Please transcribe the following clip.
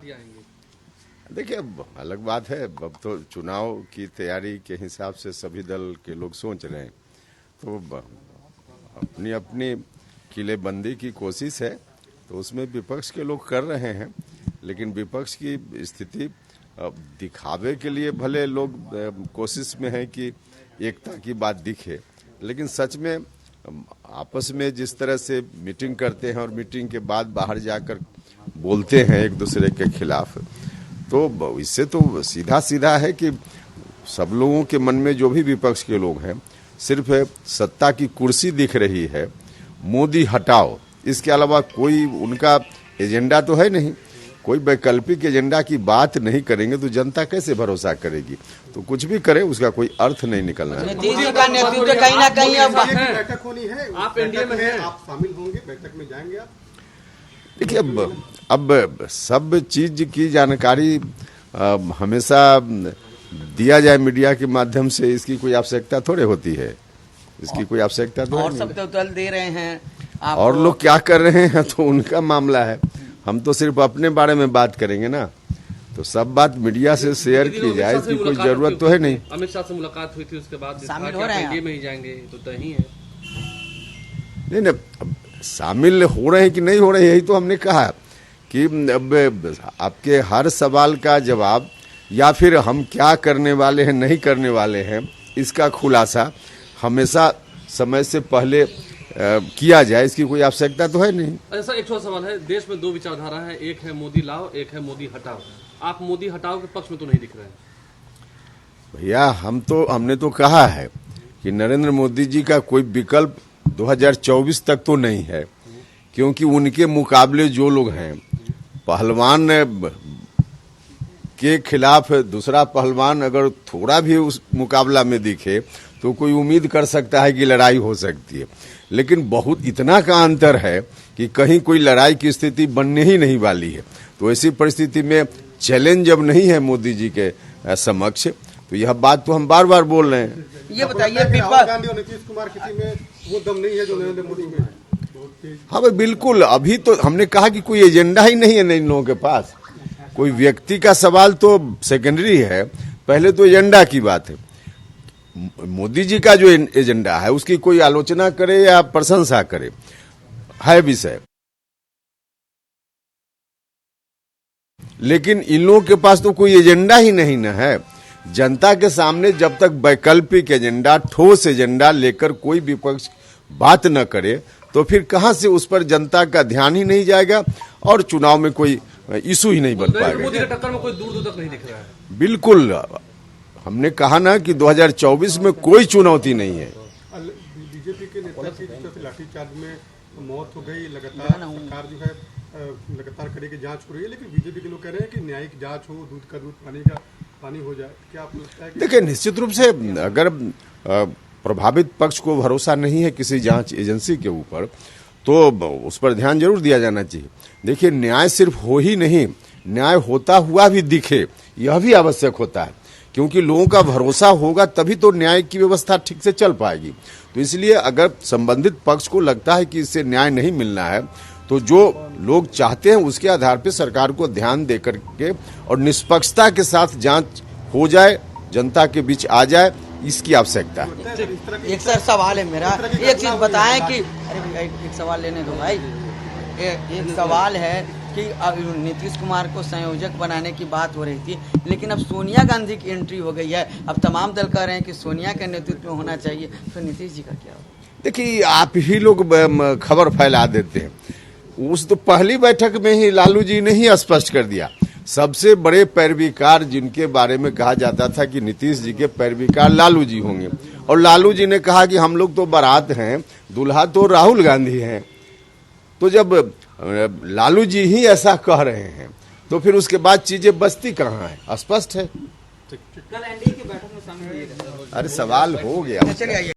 Party आएंगी? देखिए, अब अलग बात है, अब तो चुनाव की तैयारी के हिसाब से सभी दल के लोग सोच रहे हैं, तो अपनी अपनी किलेबंदी की कोशिश है, तो उसमें विपक्ष के लोग कर रहे हैं। लेकिन विपक्ष की स्थिति दिखावे के लिए भले लोग कोशिश में है कि एकता की बात दिखे, लेकिन सच में आपस में जिस तरह से मीटिंग करते हैं और मीटिंग के बाद बाहर जाकर बोलते हैं एक दूसरे के खिलाफ, तो इससे तो सीधा सीधा है कि सब लोगों के मन में, जो भी विपक्ष के लोग हैं, सिर्फ सत्ता की कुर्सी दिख रही है, मोदी हटाओ, इसके अलावा कोई उनका एजेंडा तो है नहीं। कोई वैकल्पिक एजेंडा की बात नहीं करेंगे तो जनता कैसे भरोसा करेगी? तो कुछ भी करे उसका कोई अर्थ नहीं निकलना है। नीतीश जी का नेतृत्व कहीं ना कहीं अब बैठक होनी है, आप एनडीए में हैं, आप शामिल होंगे, बैठक में जाएंगे आप? देखिए, अब सब चीज की जानकारी हमेशा दिया जाए मीडिया के माध्यम से, इसकी कोई आवश्यकता थोड़े होती है, इसकी कोई आवश्यकता तो और सब तो दल दे रहे हैं आप, और लोग क्या कर रहे हैं तो उनका मामला है। हम तो सिर्फ अपने बारे में बात करेंगे ना, तो सब बात मीडिया से शेयर की जाए, इसकी कोई जरूरत तो है नहीं। अमित शाह से मुलाकात हुई थी, उसके बाद शामिल हो रहे हैं, एनडीए में ही जाएंगे, तो तय है। नहीं, शामिल हो रहे हैं कि नहीं हो रहे, यही तो हमने कहा कि अब आपके हर सवाल का जवाब या फिर हम क्या करने वाले हैं, नहीं करने वाले हैं, इसका खुलासा हमेशा समय से पहले किया जाए, इसकी कोई आवश्यकता तो है नहीं। ऐसा एक छोटा सवाल है, देश में दो विचारधारा है, एक है मोदी लाओ, एक है मोदी हटाओ। आप मोदी हटाओ के पक्ष में तो नहीं दिख रहे हैं। भैया, हमने तो कहा है कि नरेंद्र मोदी जी का कोई विकल्प 2024 तक तो नहीं है, क्योंकि उनके मुकाबले जो लोग हैं, पहलवान के खिलाफ दूसरा पहलवान अगर थोड़ा भी उस मुकाबला में दिखे तो कोई उम्मीद कर सकता है कि लड़ाई हो सकती है, लेकिन बहुत इतना का अंतर है कि कहीं कोई लड़ाई की स्थिति बनने ही नहीं वाली है। तो ऐसी परिस्थिति में चैलेंज जब नहीं है मोदी जी के समक्ष, तो यह बात तो हम बार बार बोल रहे हैं। ये बताइए, राहुल गांधी और नीतीश कुमार किसी में वो दम नहीं है जो नरेंद्र मोदी में है। हाँ भाई, बिल्कुल। अभी तो हमने कहा कि कोई एजेंडा ही नहीं है इन लोगों के पास। कोई व्यक्ति का सवाल तो सेकेंडरी है, पहले तो एजेंडा की बात है। मोदी जी का जो एजेंडा है उसकी कोई आलोचना करे या प्रशंसा करे, है विषय, लेकिन इन लोगों के पास तो कोई एजेंडा ही नहीं न है। जनता के सामने जब तक वैकल्पिक एजेंडा, ठोस एजेंडा लेकर कोई विपक्ष बात न करे, तो फिर कहां से उस पर जनता का ध्यान ही नहीं जाएगा और चुनाव में कोई इशू ही नहीं बन पाएगा। मोदी के टक्कर में कोई दूर दूर तक नहीं दिख रहा है। बिल्कुल, हमने कहा ना कि 2024 में कोई चुनौती नहीं है। बीजेपी के नेता की लाठीचार्ज में मौत हो गई, लगातार सरकार जो है लगातार करेगी, जांच हो रही है, लेकिन बीजेपी के लोग कह रहे हैं कि न्यायिक जांच हो, दूध का दूध, पानी का पानी हो जाए। क्या आपको लगता है? देखिए, निश्चित रूप से अगर प्रभावित पक्ष को भरोसा नहीं है किसी जांच एजेंसी के ऊपर, तो उस पर ध्यान जरूर दिया जाना चाहिए। देखिए, न्याय सिर्फ हो ही नहीं, न्याय होता हुआ भी दिखे, यह भी आवश्यक होता है, क्योंकि लोगों का भरोसा होगा तभी तो न्याय की व्यवस्था ठीक से चल पाएगी। तो इसलिए अगर संबंधित पक्ष को लगता है कि इससे न्याय नहीं मिलना है, तो जो लोग चाहते हैं उसके आधार पर सरकार को ध्यान दे करके और निष्पक्षता के साथ जांच हो जाए, जनता के बीच आ जाए, इसकी आवश्यकता है। एक सर सवाल है मेरा, एक चीज बताएं कि अरे भैया एक सवाल लेने दो भाई। एक सवाल है कि नीतीश कुमार को संयोजक बनाने की बात हो रही थी, लेकिन अब सोनिया गांधी की एंट्री हो गई है। अब तमाम दल कह रहे हैं कि सोनिया के नेतृत्व में होना चाहिए, तो नीतीश जी का क्या होगा? देखिए, आप ही लोग खबर फैला देते हैं। उस तो पहली बैठक में ही लालू जी ने ही स्पष्ट कर दिया। सबसे बड़े पैरवीकार जिनके बारे में कहा जाता था कि नीतीश जी के पैरवीकार लालू जी होंगे, और लालू जी ने कहा कि हम लोग तो बारात हैं, दूल्हा तो राहुल गांधी हैं। तो जब लालू जी ही ऐसा कह रहे हैं, तो फिर उसके बाद चीजें बचती कहाँ है? स्पष्ट है। कल एनडीए की बैठक में शामिल हुई। अरे सवाल हो गया।